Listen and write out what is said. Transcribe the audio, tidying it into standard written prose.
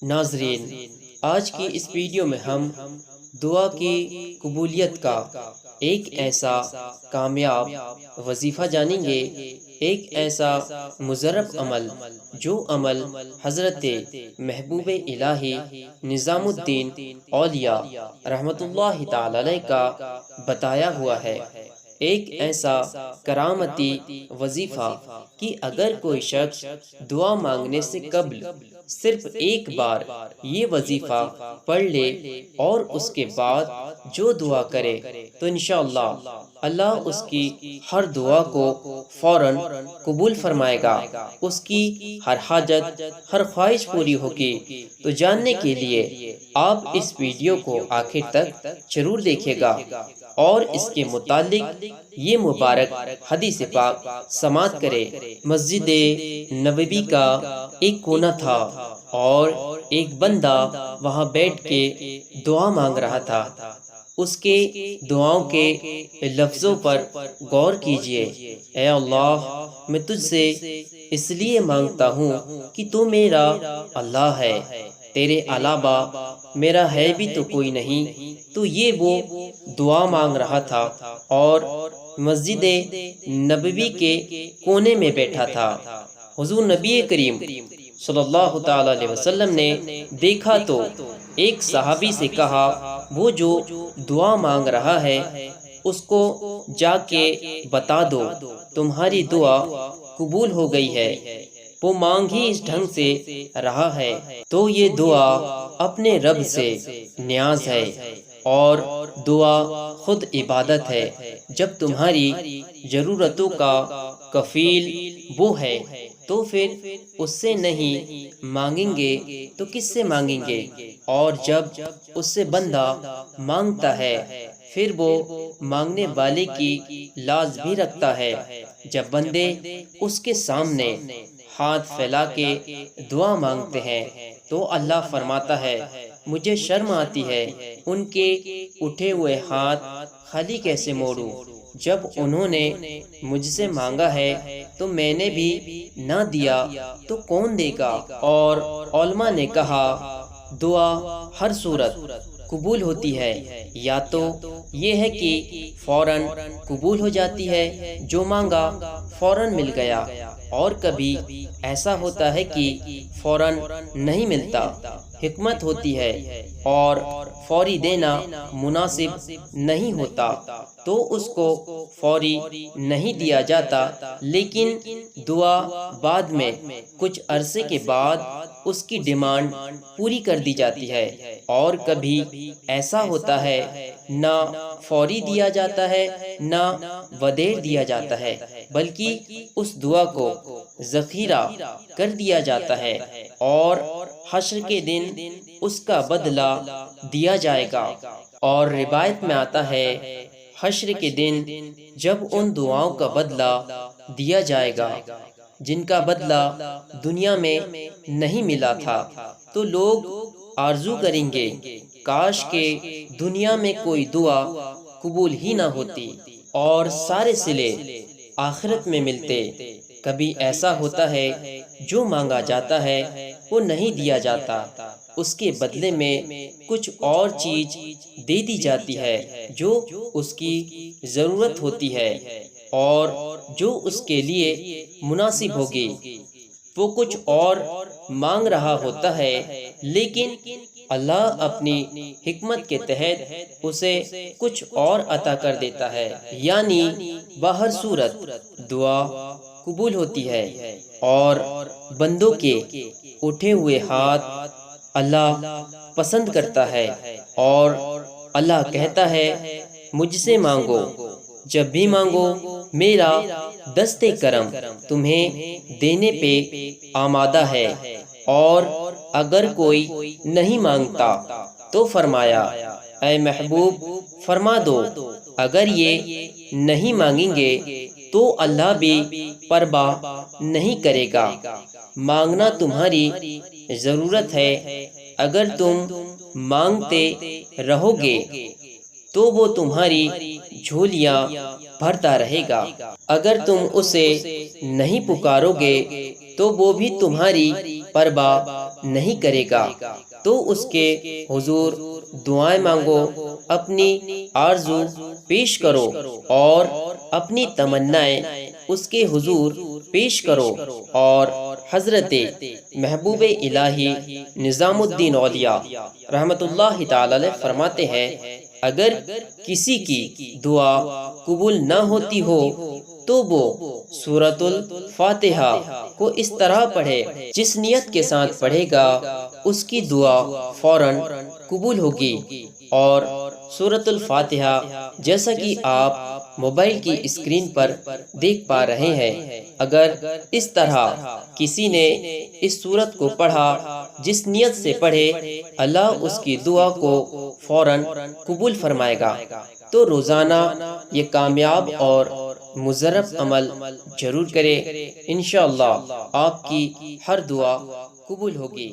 ناظرین، آج کی اس ویڈیو میں ہم دعا کی قبولیت کا ایک ایسا کامیاب وظیفہ جانیں گے، ایک ایسا مضرب عمل جو عمل حضرت محبوب الہی نظام الدین اولیاء رحمۃ اللہ تعالی علیہ کا بتایا ہوا ہے۔ ایک ایسا کرامتی وظیفہ کہ اگر کوئی شخص دعا مانگنے سے قبل صرف ایک بار یہ وظیفہ پڑھ لے اور اس کے بعد جو دعا کرے تو انشاءاللہ اللہ اس کی ہر دعا کو فوراً قبول فرمائے گا، اس کی ہر حاجت ہر خواہش پوری ہوگی۔ تو جاننے کے لیے آپ اس ویڈیو کو آخر تک ضرور دیکھیے گا اور اس کے متعلق یہ مبارک حدیث پاک سماعت کرے۔ مسجد نبوی کا ایک کونا تھا اور ایک بندہ وہاں بیٹھ کے دعا مانگ رہا تھا۔ اس کے دعاؤں کے لفظوں پر غور کیجئے۔ اے اللہ، میں تجھ سے اس لیے مانگتا ہوں کہ تو میرا اللہ ہے، تیرے علاوہ میرا ہے بھی تو کوئی نہیں۔ تو یہ وہ دعا مانگ رہا تھا اور مسجد نبوی کے کونے میں بیٹھا تھا۔ حضور نبی کریم صلی اللہ تعالی علیہ وسلم نے دیکھا تو ایک صحابی سے کہا، وہ جو دعا مانگ رہا ہے اس کو جا کے بتا دو تمہاری دعا قبول ہو گئی ہے، وہ مانگ ہی اس ڈھنگ سے رہا ہے تو یہ دعا اپنے رب سے نیاز ہے، اور دعا خود عبادت ہے۔ جب تمہاری ضرورتوں کا کفیل وہ ہے تو پھر اس سے نہیں مانگیں گے تو کس سے مانگیں گے؟ اور جب اس سے بندہ مانگتا ہے پھر وہ مانگنے والے کی لاز بھی رکھتا ہے۔ جب بندے اس کے سامنے ہاتھ پھیلا کے دعا مانگتے ہیں تو اللہ فرماتا ہے، مجھے شرم آتی ہے ان کے اٹھے ہوئے ہاتھ خالی کیسے موڑوں، جب انہوں نے مجھ سے مانگا ہے تو میں نے بھی نہ دیا تو کون دے گا؟ اور علماء نے کہا، دعا ہر صورت قبول ہوتی ہے، یا تو یہ ہے کہ فوراً قبول ہو جاتی ہے، جو مانگا فوراً مل گیا، اور کبھی ایسا ہوتا ہے کہ فوراً نہیں ملتا، حکمت ہوتی ہے اور فوری دینا مناسب نہیں ہوتا تو اس کو فوری نہیں دیا جاتا، لیکن دعا بعد میں کچھ عرصے کے بعد اس کی ڈیمانڈ پوری کر دی جاتی ہے۔ اور کبھی ایسا ہوتا ہے نہ فوری دیا جاتا ہے نہ ودیع دیا جاتا ہے، بلکہ اس دعا کو ذخیرہ کر دیا جاتا ہے اور حشر کے دن اس کا بدلہ دیا جائے گا۔ اور روایت میں آتا ہے، حشر کے دن جب ان دعاؤں کا بدلہ دیا جائے گا جن کا بدلہ دنیا میں نہیں ملا تھا، تو لوگ آرزو کریں گے کاش کہ دنیا میں کوئی دعا قبول ہی نہ ہوتی اور سارے صلے آخرت میں ملتے۔ کبھی ایسا ہوتا ہے جو مانگا جاتا ہے وہ نہیں دیا جاتا، اس کے بدلے میں کچھ اور چیز دے دی جاتی ہے جو اس کی ضرورت ہوتی ہے اور جو اس کے لیے مناسب ہوگی۔ وہ کچھ اور مانگ رہا ہوتا ہے لیکن اللہ اپنی حکمت کے تحت اسے کچھ اور عطا کر دیتا ہے، یعنی بہر صورت دعا قبول ہوتی ہے۔ اور بندوں کے اٹھے ہوئے ہاتھ اللہ پسند کرتا ہے، اور اللہ کہتا ہے، مجھ سے مانگو، جب بھی مانگو میرا دست کرم تمہیں دینے پہ آمادہ ہے۔ اور اگر کوئی نہیں مانگتا تو فرمایا، اے محبوب فرما دو اگر یہ نہیں مانگیں گے تو اللہ بھی پرواہ نہیں کرے گا۔ مانگنا تمہاری ضرورت ہے، اگر تم مانگتے رہو گے تو وہ تمہاری جھولیاں بھرتا رہے گا، اگر تم اسے نہیں پکارو گے تو وہ بھی تمہاری پرواہ نہیں کرے گا تو اس کے حضور دعائیں مانگو، اپنی آرزو پیش کرو اور اپنی تمنائیں اس کے حضور پیش کرو۔ اور حضرت محبوب الہی نظام الدین اولیاء رحمت اللہ تعالی علیہ فرماتے ہیں، اگر کسی کی دعا قبول نہ ہوتی ہو تو وہ سورۃ الفاتحہ کو اس طرح پڑھے جس نیت کے ساتھ پڑھے گا اس کی دعا فوراً قبول ہوگی۔ اور سورۃ الفاتحہ جیسا کہ آپ موبائل کی اسکرین پر دیکھ پا رہے ہیں، اگر اس طرح کسی نے اس سورت کو پڑھا جس نیت سے پڑھے، اللہ اس کی دعا کو فوراً قبول فرمائے گا۔ تو روزانہ یہ کامیاب اور مضرب عمل ضرور کرے، انشاءاللہ آپ کی ہر دعا قبول ہوگی۔